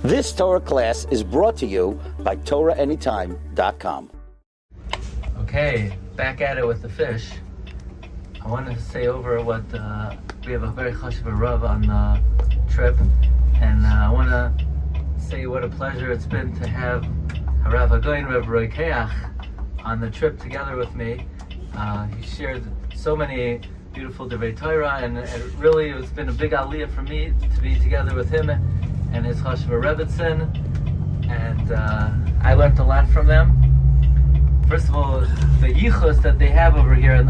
This Torah class is brought to you by TorahAnytime.com. Okay, back at it with the fish. I wanted to say over what we have a very chashuv Rav on the trip, and I want to say what a pleasure it's been to have Rav Glatstein, Rav Roikeach, on the trip together with me. He shared so many beautiful Divrei Torah, and it's been a big aliyah for me to be together with him and his chashuv Rebbetzin, and I learned a lot from them. First of all, the yichus that they have over here in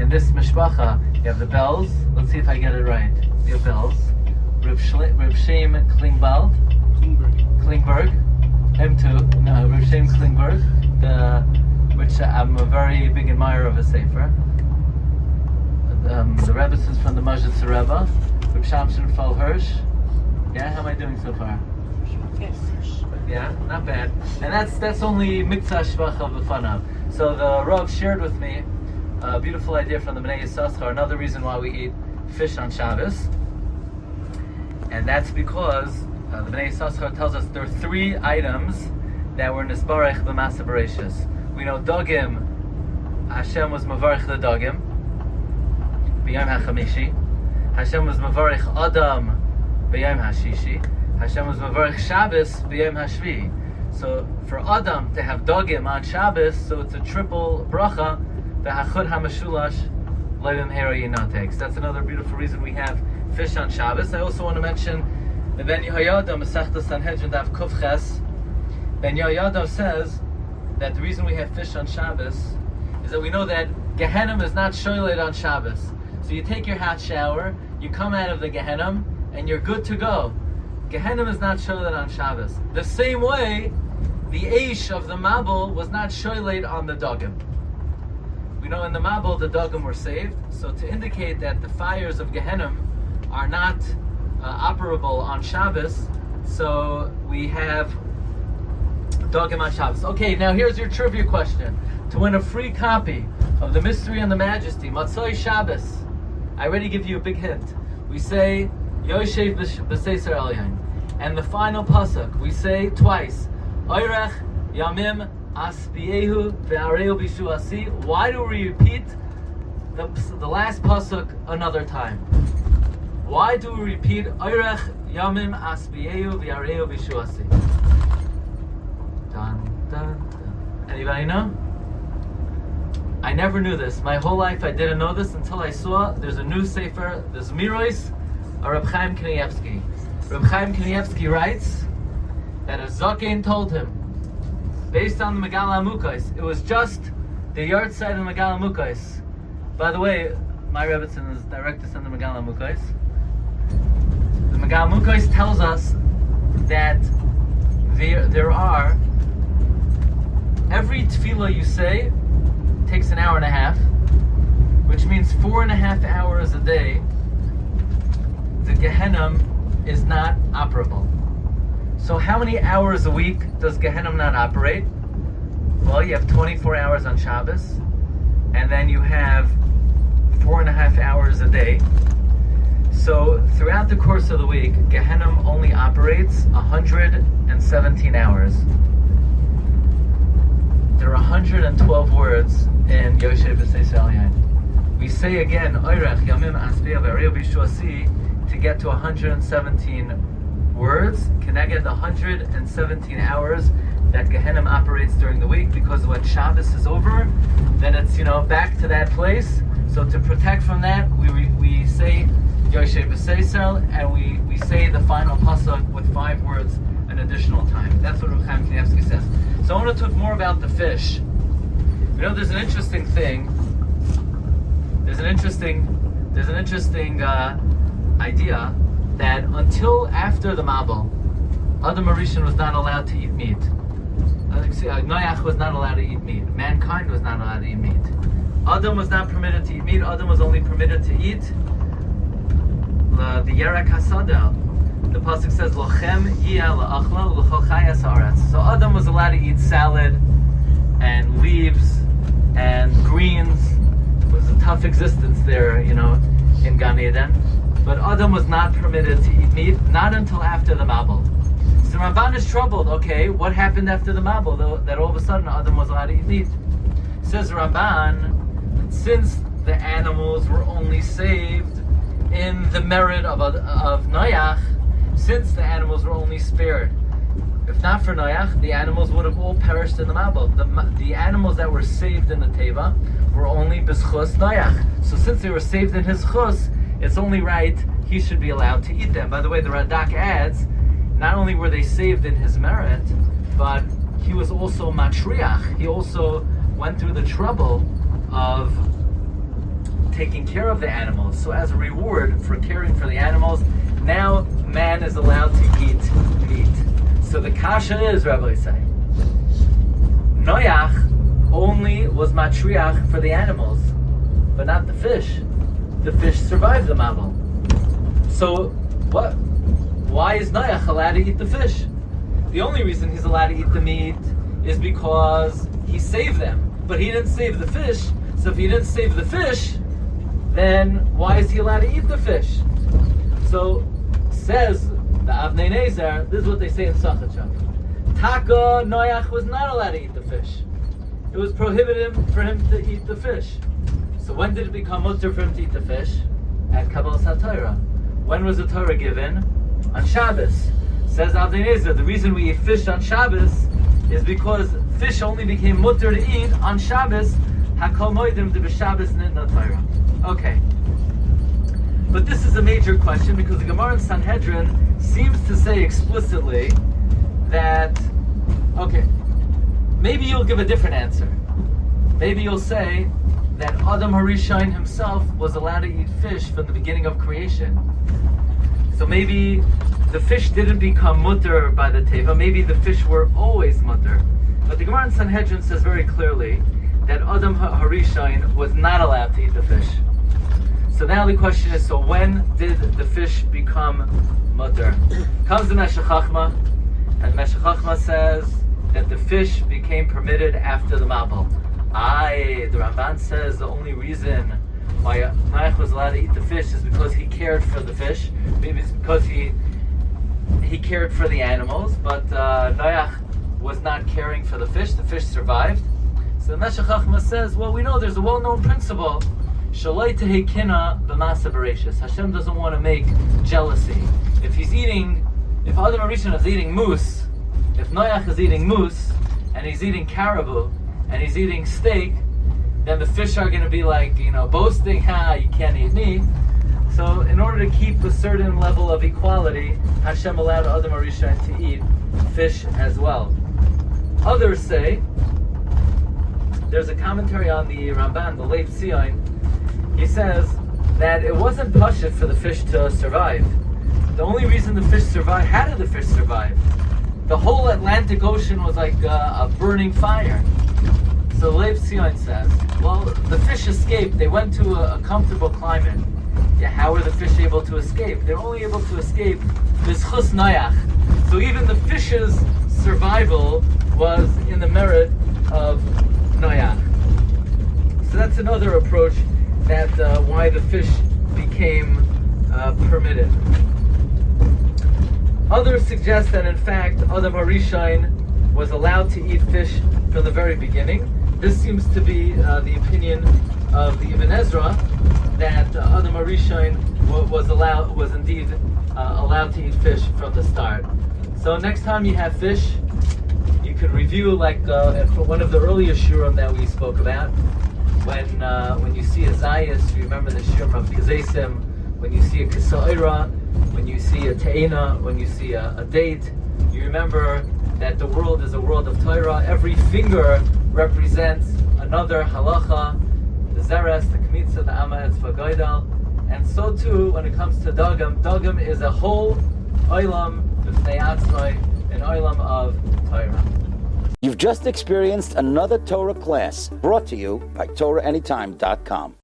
this mishpacha, you have the bells. Let's see if I get it right. You have bells. Rav Shem Klingberg, M2. No, Rav Shem Klingberg, which I'm a very big admirer of a sefer. The Rebbe is from the Majid Rebbe, Rav Shamshon Fal Hirsch. Yeah, how am I doing so far? Yes. Yeah, not bad. And that's only Mitzvah Shvach of B'fanav. So the Rav shared with me a beautiful idea from the Bnei Yisachar, another reason why we eat fish on Shabbos. And that's because the Bnei Yisachar tells us there are three items that were Nisbarech B'Masa Bereshis. We know Dogim, Hashem was Mavarech the Dogim, B'Yom HaChamishi. Hashem was Mavarech Adam, B'Yom HaShishi. Hashem was Mavarech Shabbos B'Yom HaShvi. So for Adam to have Dogim on Shabbos, so it's a triple bracha, V'Hachud HaMashulash Le'Vim Hera Yinotex. That's another beautiful reason we have fish on Shabbos. I also want to mention the Ben Yehoyada, Masechta Sanhedrin Daf Kuf Ches. Ben Yehoyada says that the reason we have fish on Shabbos is that we know that Gehenim is not shoyled on Shabbos. So you take your hot shower, you come out of the Gehenim, and you're good to go. Gehenim is not shoyled on Shabbos. The same way, the Eish of the Mabul was not shoyled on the Dogim. We know in the Mabul the Dogim were saved, so to indicate that the fires of Gehenim are not operable on Shabbos, so we have Dogim on Shabbos. Okay, now here's your trivia question. To win a free copy of The Mystery and the Majesty, Matzoi Shabbos, I already give you a big hint. We say Yoshev B'Seiser Elyon, and the final pasuk we say twice, Oirech Yamim Asbiehu Ve'areu Bishu Asi. Why do we repeat the last pasuk another time? Why do we repeat Oirech Yamim Asbiehu Ve'areu Bishu Asi? Dun, dun, dun. Anybody know? I never knew this. My whole life I didn't know this until I saw there's a new sefer, there's Mirois, Reb Chaim Kanievsky. Reb Chaim Kanievsky writes that a Zaken told him, based on the Megala Amukos, it was just the yard side of the Megala Amukos. By the way, my Rebbetzin is directus on the Megala Amukos. The Megala Amukos tells us that there are, every tefillah you say takes an hour and a half, which means 4.5 hours a day the Gehenim is not operable. So how many hours a week does Gehenim not operate? Well, you have 24 hours on Shabbos, and then you have 4.5 hours a day. So throughout the course of the week, Gehenim only operates 117 hours. There are 112 words in Yoshev B'Seiser Elyon. We say again, Oirech Yamim Asbiyah Ve'areu Bishu Asi, to get to 117 words, connected 117 hours that Gehenim operates during the week, because when Shabbos is over, then it's back to that place. So to protect from that, we say Yoshev B'Seiser, and we say the final pasuk with 5 words an additional time. That's what Reb Chaim Kanievsky says. So I want to talk more about the fish. There's an interesting thing. There's an interesting idea that until after the Mabul, Adam Arishan was not allowed to eat meat. Noach was not allowed to eat meat. Mankind was not allowed to eat meat. Adam was not permitted to eat meat. Adam was only permitted to eat the Yerek HaSadel. The pasuk says, "Lochem yia la'achla l'chol chayas haaretz." So Adam was allowed to eat salad and leaves and greens. It was a tough existence there, in Gan Eden. But Adam was not permitted to eat meat, not until after the Mabul. So Ramban is troubled. Okay, what happened after the Mabul that all of a sudden Adam was allowed to eat meat? Says Ramban, since the animals were only saved in the merit of Noach, since the animals were only spared. If not for Noach, the animals would have all perished in the Mabul. The animals that were saved in the Teva were only b'schus Noach. So since they were saved in his chus, it's only right he should be allowed to eat them. By the way, the Radak adds, not only were they saved in his merit, but he was also matriach. He also went through the trouble of taking care of the animals. So as a reward for caring for the animals, now man is allowed to eat meat. So the kasha is, Rabbi say, Noach only was matriach for the animals, but not the fish. The fish survived the Mabul. So what? Why is Noach allowed to eat the fish? The only reason he's allowed to eat the meat is because he saved them. But he didn't save the fish. So if he didn't save the fish, then why is he allowed to eat the fish? So says the Avnei Nezer, this is what they say in Sachat. Taka, Noach was not allowed to eat the fish. It was prohibited for him to eat the fish. So when did it become mutter for him to eat the fish? At Kabbalas HaTorah. When was the Torah given? On Shabbos. Says Avnei Nezer, the reason we eat fish on Shabbos is because fish only became mutter to eat on Shabbos. Hakol moedim de b'Shabbos nitna Torah. Okay. But this is a major question because the Gemara in Sanhedrin seems to say explicitly that, okay, maybe you'll give a different answer. Maybe you'll say that Adam Harishon himself was allowed to eat fish from the beginning of creation. So maybe the fish didn't become mutter by the Teva, maybe the fish were always mutter. But the Gemara in Sanhedrin says very clearly that Adam Harishon was not allowed to eat the fish. So now the question is, so when did the fish become mutter? Comes the Meshech Chochmah, and Meshech Chochmah says that the fish became permitted after the Mabul. The Ramban says the only reason why Noach was allowed to eat the fish is because he cared for the fish. Maybe it's because he cared for the animals, but Noach was not caring for the fish. The fish survived. So the Meshech Chochmah says, well, we know there's a well-known principle. Shaloi tehei kina b'masa bereishis. Hashem doesn't want to make jealousy. If Adam Harishon is eating moose, if Noach is eating moose, and he's eating caribou, and he's eating steak, then the fish are going to be like, boasting, you can't eat me. So in order to keep a certain level of equality, Hashem allowed Adam Harishon to eat fish as well. Others say, there's a commentary on the Ramban, the Lev Tzion. He says that it wasn't pashut for the fish to survive. The only reason the fish survived, how did the fish survive? The whole Atlantic Ocean was like a burning fire. So Lev Tzion says, well, the fish escaped. They went to a comfortable climate. Yeah, how were the fish able to escape? They're only able to escape b'schus Noach. So even the fish's survival was in the merit of Noach. So that's another approach that why the fish became permitted. Others suggest that in fact Adam Harishon was allowed to eat fish from the very beginning. This seems to be the opinion of the Ibn Ezra, that Adam Harishon was indeed allowed to eat fish from the start. So next time you have fish, you could review like one of the earlier Shiurim that we spoke about. When you see a Zayas, you remember the Shiurim of Kezesim. When you see a Kisa'ira, when you see a Te'ena, when you see a date, you remember that the world is a world of Torah. Every finger represents another halacha, the Zeres, the Kmitza, the Amma Etzva Goydal. And so too, when it comes to Dagam is a whole Olam b'fnei atzmai, an Olam of Torah. You've just experienced another Torah class brought to you by TorahAnytime.com.